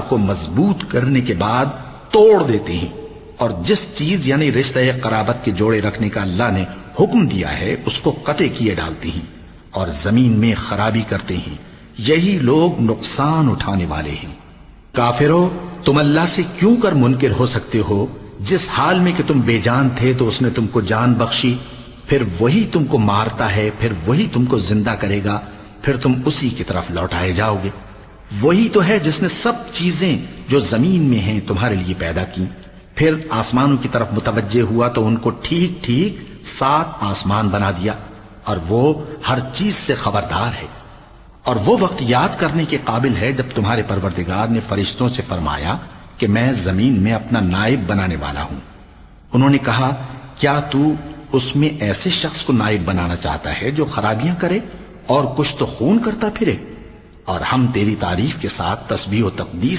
کو مضبوط کرنے کے بعد توڑ دیتے ہیں، اور جس چیز یعنی رشتہ قرابت کے جوڑے رکھنے کا اللہ نے حکم دیا ہے اس کو قطع کیے ڈالتے ہیں اور زمین میں خرابی کرتے ہیں۔ یہی لوگ نقصان اٹھانے والے ہیں۔ کافرو، تم اللہ سے کیوں کر منکر ہو سکتے ہو؟ جس حال میں کہ تم بے جان تھے تو اس نے تم کو جان بخشی، پھر وہی تم کو مارتا ہے، پھر وہی تم کو زندہ کرے گا، پھر تم اسی کی طرف لوٹائے جاؤ گے۔ وہی تو ہے جس نے سب چیزیں جو زمین میں ہیں تمہارے لیے پیدا کی، پھر آسمانوں کی طرف متوجہ ہوا تو ان کو ٹھیک ٹھیک 7 آسمان بنا دیا، اور وہ ہر چیز سے خبردار ہے۔ اور وہ وقت یاد کرنے کے قابل ہے جب تمہارے پروردگار نے فرشتوں سے فرمایا کہ میں زمین میں اپنا نائب بنانے والا ہوں۔ انہوں نے کہا، کیا تو اس میں ایسے شخص کو نائب بنانا چاہتا ہے جو خرابیاں کرے اور کچھ تو خون کرتا پھرے؟ اور ہم تیری تعریف کے ساتھ تسبیح و تقدیس